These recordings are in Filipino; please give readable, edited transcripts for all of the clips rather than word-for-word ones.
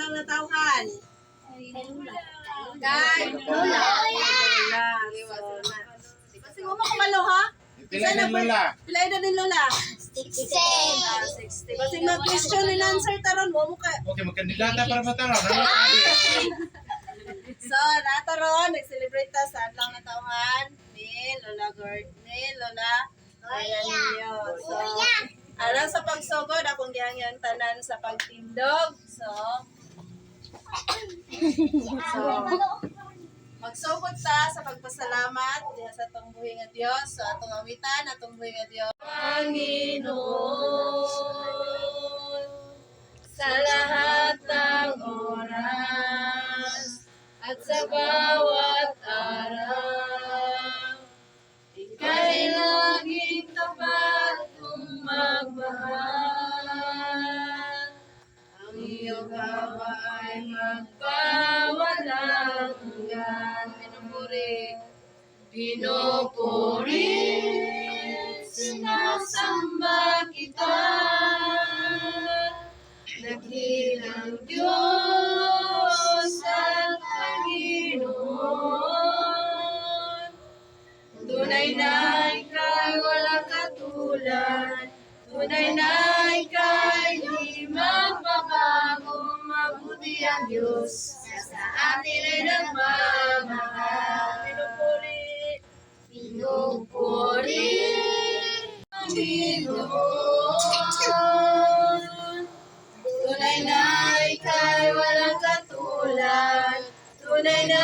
lang natawhan. Kay Lola. Kasi mo kumalo ha? Pila din Lola. Pila edad din Lola? 60. 60. Kasi mag-question and answer taron mo ka. Okay, magkandidata para mataraw. So, nataron, nag-celebrate ta sa adlang natawhan ni Lola ni Lola ninyo. So, alang sa pagsugod, akong gihangyan tanan sa pagtindog. So, magsugod ta sa pagpasalamat diha sa atong buhi nga Dios, sa atong awitan, atong buhi nga Dios. Panginoon, sa lahat ng oras at sa bawat araw, ika'y laging tapat kung magmahal. Ang iyong awa ay magpawalang hanggan. Pinupuri, sinasamba kita. Dakilang Diyos at Panginoon. Tunay na ika'y walang katulad. Tunay na ika'y di magbabago. Mabuti ang Diyos sa atin ay nagmamahal. Pinupuri, Panginoon. Tunay na ika'y walang katulad. Tunay na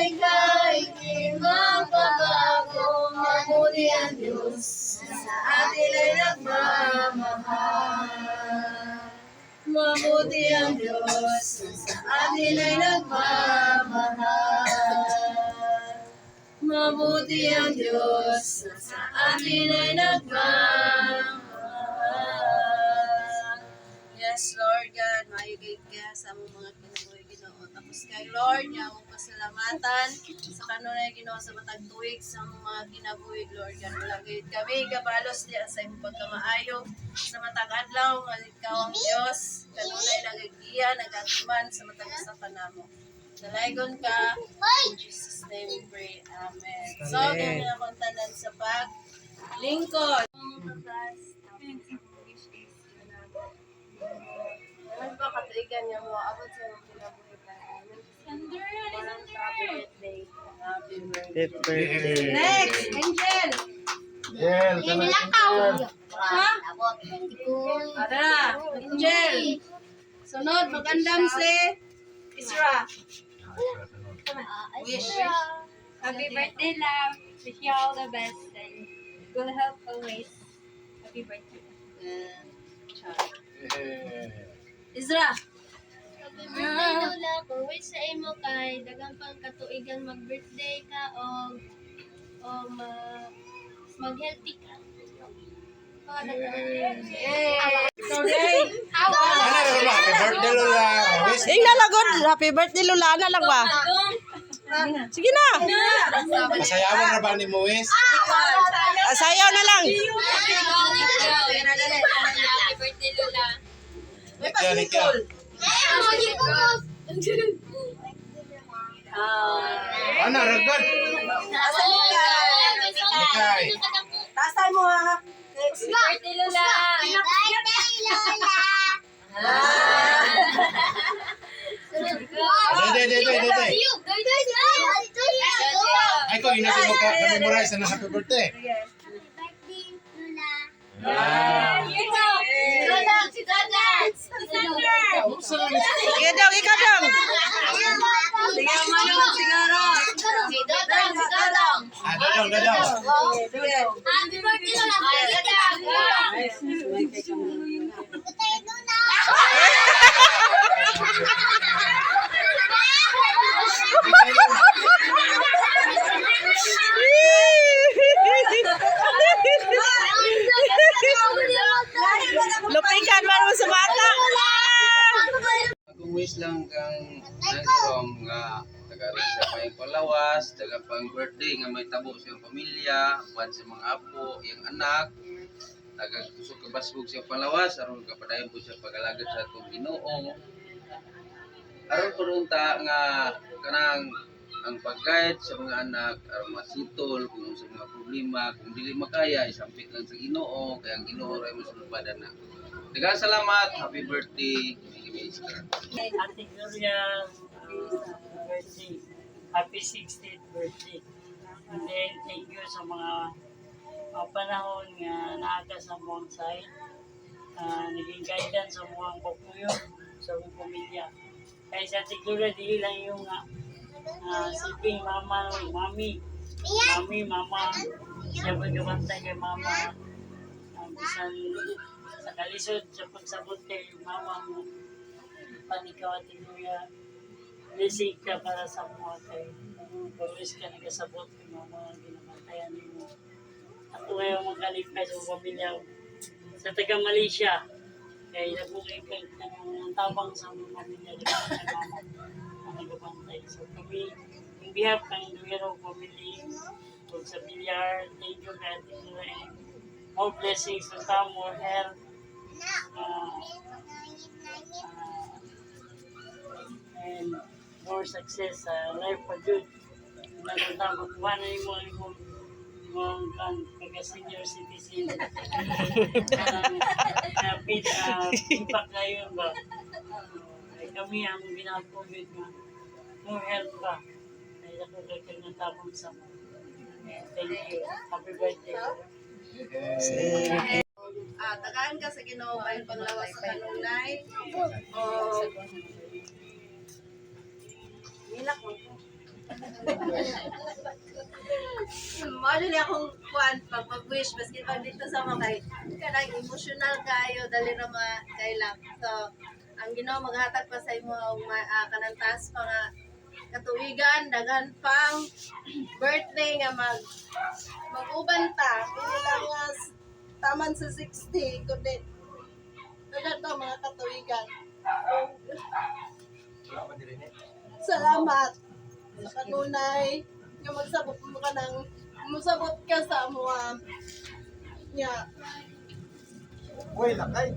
ika'y di magbabago. Mabuti ang Diyos sa atin ay nagmamahal. Mabuti ang Diyos sa atin ay nagmamahal. Mabuti ang Diyos sa atin ay nagmamahal. Yes, Lord God, maigay ka sa among mga kinabuhi Ginoo. Tapos kay Lord, niya akong pasalamatan sa kanunay Ginoo sa matag tuig sa among mga kinabuhi, Lord God. Malagay kami gabalos diya sa imong pagkamaayo sa matag adlaw nga ikaw ang Dios. Kanunay nagagiya, nagatiman sa matag usa ka namo. Dalaygon ka. In Jesus' name we pray. Amen. So, kami na akong tanan sa paglingkod. Ano ba katuigan niya mo? Abot sa mga kinabuhi tayo. Happy birthday. Next, Angel. Angel, Nilakaw. Ha? Ara, Angel. Sunod, magandang si Isra. Wish. Happy birthday, love. Wish you all the best and good health always. Happy birthday. Isra. Happy birthday, Lola. Kung wish sa imo kay dagang pang katuigan mag-birthday ka o mag-healthy ka. Sorry. Ano Lola? Happy birthday Lola. Wish. Ing nalagod. Happy birthday, Lula. Ano lang ba? Sige na. Masayawan na ba ni Moes? Sayaw na lang. Happy birthday, Lola. May Ikaw. pasikol. Ano, ragod? Tasan mo ka. Ikay. Tasan mo ha. Happy birthday, Lola. Dede. Ay ko, inagin mo ka na-memorize na happy birthday. Sige daw, ikaw daw. Sige, manong sigaro. Dadaw. Happy birthday, Lupikan man mo sa bata. Kung wish lang kang nangkom nga taga-aral siya pa yung palawas, taga pang birthday nga may tabo siyang pamilya, buwan sa mga apo, yung anak, taga gusto kabasbog siyang palawas, aron kapadayon po siya pag-alagad sa itong Ginoo. aron po rin ta nga kanang ang pag-guide sa mga anak aron masitol kung sa mga problema kung dili makaya isampit lang sa Ginoo kaya ang Ginoo ray mosulbadan na. Daghang salamat, happy birthday, Miss Iskar. Ate Gloria, birthday. Happy 60th birthday. And then, thank you sa mga panahon nga naaga sa mong side. Naging guidance sa mga kukuyo, sa mga pamilya. Kaya sa Ate Gloria, di lang yung silbing mama, mami. Mama. Siya ba gabantay kay mama. Bisan sa kalisod, sa pagsabot kay mama mo. Panikaw Ate Gloria. Blessing ka para sa mga kay always ka nagasabot kay mama ang ginabantayan mo. Ako ngayon magkalipay sa pamilya sa taga Malaysia. Kaya nabukay ka ng tabang sa mga pamilya ng mama ang nagabantay. So kami, in behalf ng Luero family, kung sa Bilyar, thank you kay Ate Gloria. More blessings to come, more health. And more success sa life pa dyan. Nagtatapos ba na yung mga pagka-senior citizen. Impact na yun ba? Ay kami ang ginapagod na more health ba? Ay ako kaya natapos sa mga. Thank you. Happy birthday. Tagaan ka sa Ginoo bahin panglawas sa kanunay. O nilak mo. Mali niya akong kuan pag mag-wish baski pag dito sa mga kanang emotional kayo dali na kailang. So ang Ginoo maghatag pa sa imo kanang taas pa nga katuigan daghan pang birthday nga mag-uban ta pili lang nga taman sa 60 kundi daghan pa mga katuigan. Salamat sa kanunay nga magsabot mo ka ng musabot ka sa mga nya. Uy, lakay.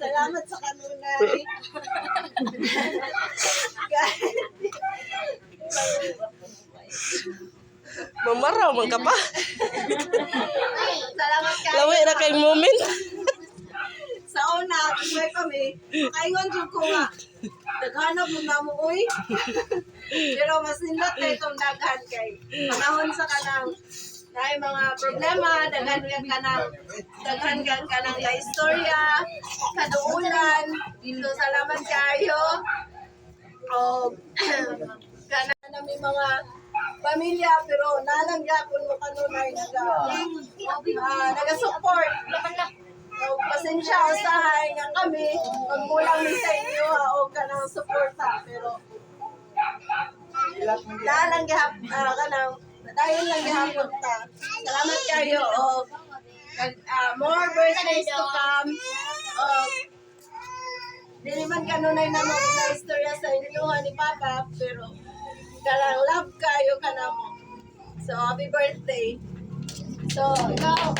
Salamat sa kanunay. Mamaraw man ka pa. Salamat kayo. Lawi na kay moment. Sa una, kung kami, kaingon dyan ko nga, daghanap mo na mo, uy. Pero mas nindot na itong daghan kay panahon sa kanang na mga problema, daghan kang kanang la istorya, kaduulan. So, salamat kayo. O, kanang namin mga pamilya, pero nalanggapon mo kanunay naga-support. So, pasensya usahay nga kami, magmulang sa inyo o kanang suporta. Pero, dahil lang gihapon ta. Salamat kayo. O, more birthdays to come. O, dili man kanunay na mo na istorya sa inyo ni Papa, pero kanang love kayo kanamo. So, happy birthday. So, ikaw,